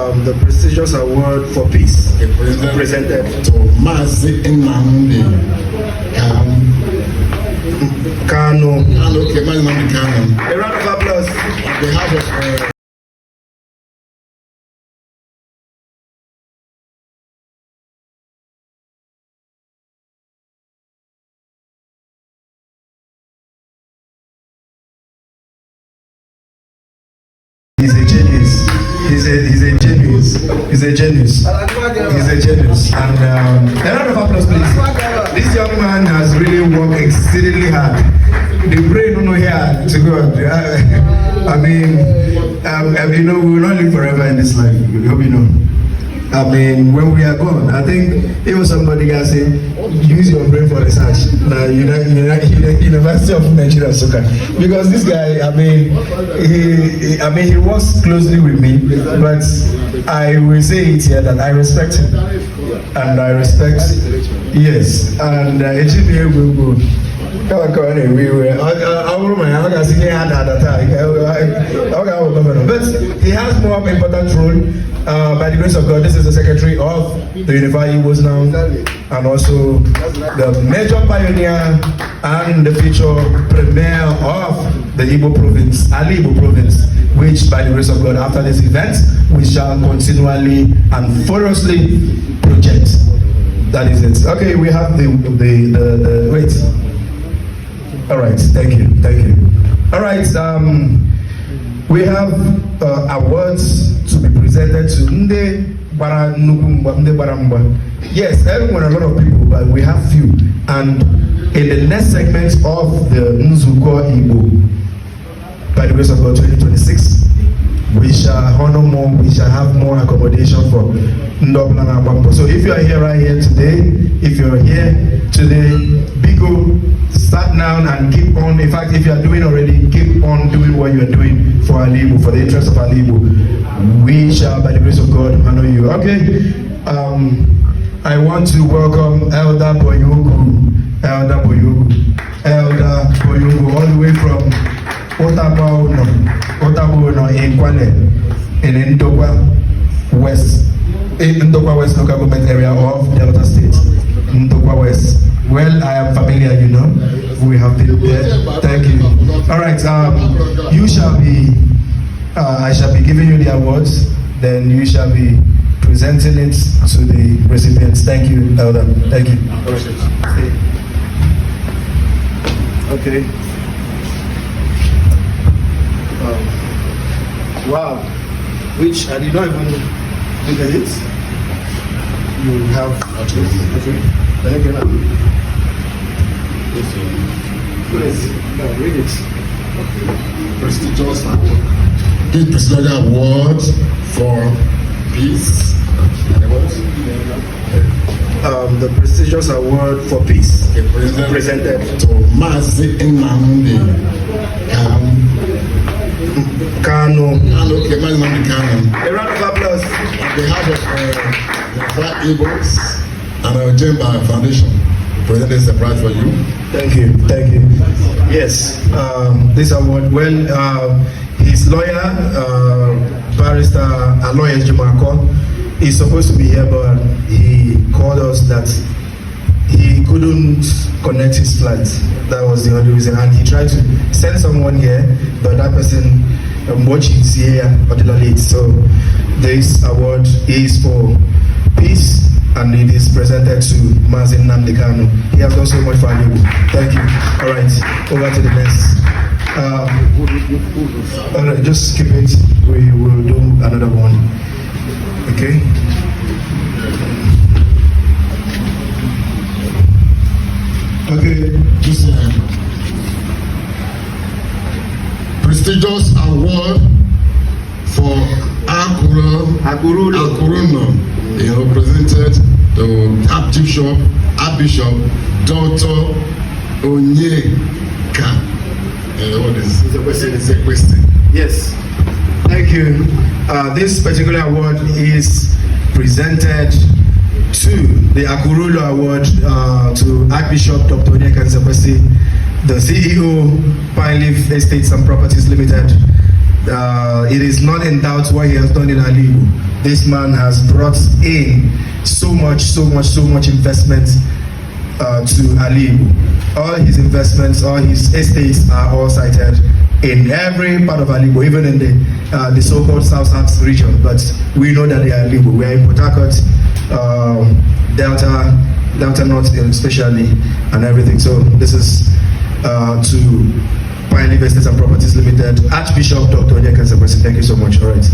The prestigious award for peace presented to Mazi Nnamdi Kanu. Okay, Mazi Nnamdi Kanu. A round of applause. On behalf of He's a genius. He's a genius. He's a genius. He's a genius. And a round of applause, please. This young man has really worked exceedingly hard. The brain don't know here to God. I mean, you know, we will not live forever in this life. You hope you know. I mean, when we are gone, I think even somebody can say, use your brain for research. University of Nigeria Soccer, because this guy, I mean, he works closely with me, but I will say it here that I respect him, and I respect, yes, and HBA will go. But he has more important role. By the grace of God, this is the secretary of the University was now, and also the major pioneer and in the future premier of the Igbo province, Ala IGBO province, which by the grace of God, after this event, we shall continually and thorough project. That is it. Okay, we have the wait. All right, thank you. All right, we have awards to be presented to Nde Baramba. Yes, everyone, a lot of people, but we have few. And in the next segment of the Nzuko Igbo, by the grace of God, 2026, we shall honor more, we shall have more accommodation for Ndobla Bambo. So if you are here right here today, Bigo, start now and keep on. In fact, if you are doing already, keep on doing what you are doing for Ala IGBO, for the interest of Ala IGBO. We shall, by the grace of God, honor you. Okay. I want to welcome Elder Boyogu, all the way from Otabono in Kwale, in Ndokwa West local government area of Delta State, Ndokwa West. Well, I am familiar, you know. We have been there. Thank you. All right. You shall be. I shall be giving you the awards. Then you shall be presenting it to the recipients. Thank you, Elder. Thank you. Okay. Wow. Which I did not even look at it. You have. Okay. Thank you. Please, read it. Prestigious award. This prestigious award for peace. The prestigious award for peace presented to Mazi Nnamdi Kanu. Okay, Mazi Nnamdi Kanu. A round of applause. On behalf of the Ala IGBO and our Jemba Foundation, present this surprise for you. Thank you. Yes, this award, well, his lawyer, barrister Ala IGBO, is supposed to be here, but he called us that he couldn't connect his flight. That was the only reason, and he tried to send someone here, but that person watching is here particularly late. So this award is for peace, and it is presented to Mazi Nnamdi Kanu. He has done so much for you. Thank you. All right, over to the next. All right, just keep it. We will do another one. Okay. Okay, this prestigious award for Akuruno, presented to Archbishop Dr. Onyeka. What is it? It's a question. Yes. Thank you. This particular award is presented to the Akurulo Award to Archbishop Dr. Onyeka, the CEO, Pine Leaf Estates and Properties Limited, it is not in doubt what he has done in Ala IGBO. This man has brought in so much investment to Ala IGBO. All his investments, all his estates are all cited in every part of Ala IGBO, even in the so-called South region. But we know that they are Ala IGBO. We are in Port Harcourt, Delta North especially, and everything. So this is to Pioneer Estates and Properties Limited, Archbishop Dr. Onyeka Nzekwesi. Thank you so much. All right, so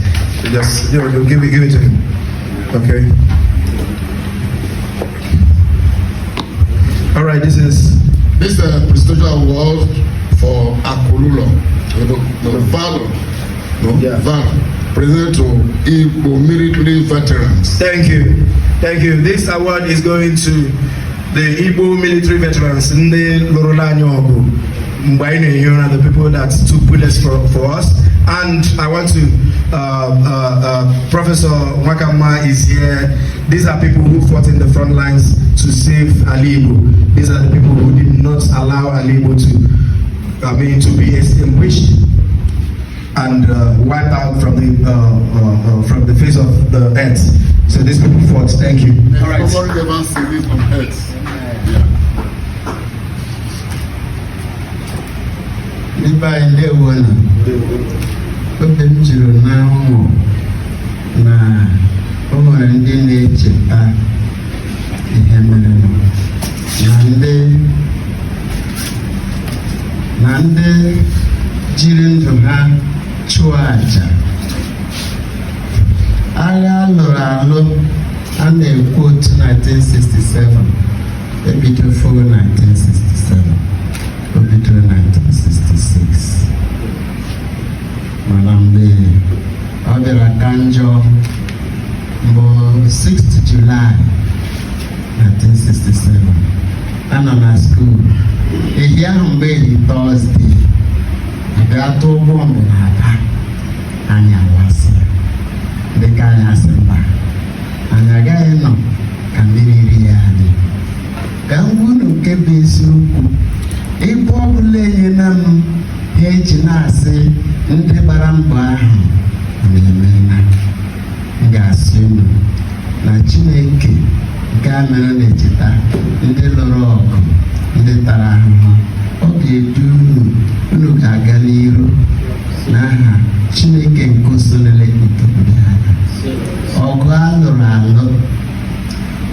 just give it to him. Okay. All right. This is prestigious award for Akululo, the valor, presented to Igbo military veterans. Thank you. This award is going to the Igbo military veterans, Nde Lorolanyogo, the people that took bullets for us. And I want to, Professor Wakama is here. These are people who fought in the front lines to save Ala IGBO. These are the people who did not allow Ala IGBO to be extinguished and wiped out from the face of the earth. So these people fought. Thank you. All right. Nobody ever seen this on earth. Nipa ile wana oge m jiri n'ahụhụ na o nwere ndị na-echeta ihe mere na ndị jiri ndụ ha chụọ aja. Agha lụrụ alụ a na-ekwu otu 1967 ebido foro 1967 obidoro 1966 mana mgbe ọ bịara ka njọ mbụ 6th July 1967 anọ na skuul ehi ahụ mgbe ehi Tọzdee abịa tụọ bọmbụ n'Aba anyị alasị dịka anyị asị mba anyị agaghị nọ ka mmiri rie anyị. Ka m gwunu nke bụ eziokwu, ebe ọ bụla enyela m ha eji na-asị ndị gbara mbọ ahụ na-emena, m ga-asị unu na Chineke nke a mere na-echeta ndị lụrụ ọgụ, ndị tara ahụhụ. Ọ ga-edu unu ga-aga n'iru n'aha Chineke nke usolele nke obodo anya. Ọgụ a lụrụ alụ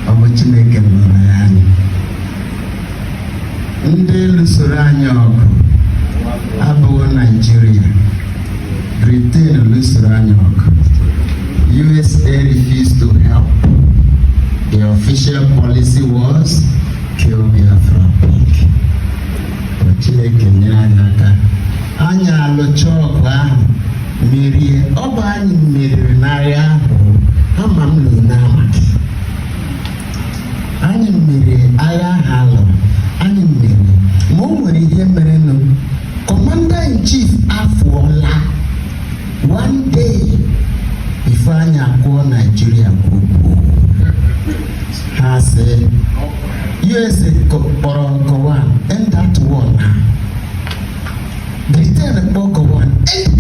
ọ bụ Chineke lụrụ ya anya. Ndị lụsoro anyị ọgụ abụghị Nigeria, Britain lụsoro anyị ọgụ. USA refused to help. The official policy was kill Biafra pig. Chineke nyere anyị aka. Anyị alụcha ọgụ ahụ merie. Ọ bụ anyị meriri n'agha ahụ, ama m lụ n'amaghị. Anyị meriri agha ahụ alụrụ, anyị meriri. Ma o nwere ihe mere nụ. Commander in Chief afụọla. One day before anyị akpọọ Nigeria gbogbo, ha sị USA kpọrọ Gowon, end that war now. Britain kpọọ Gowon, end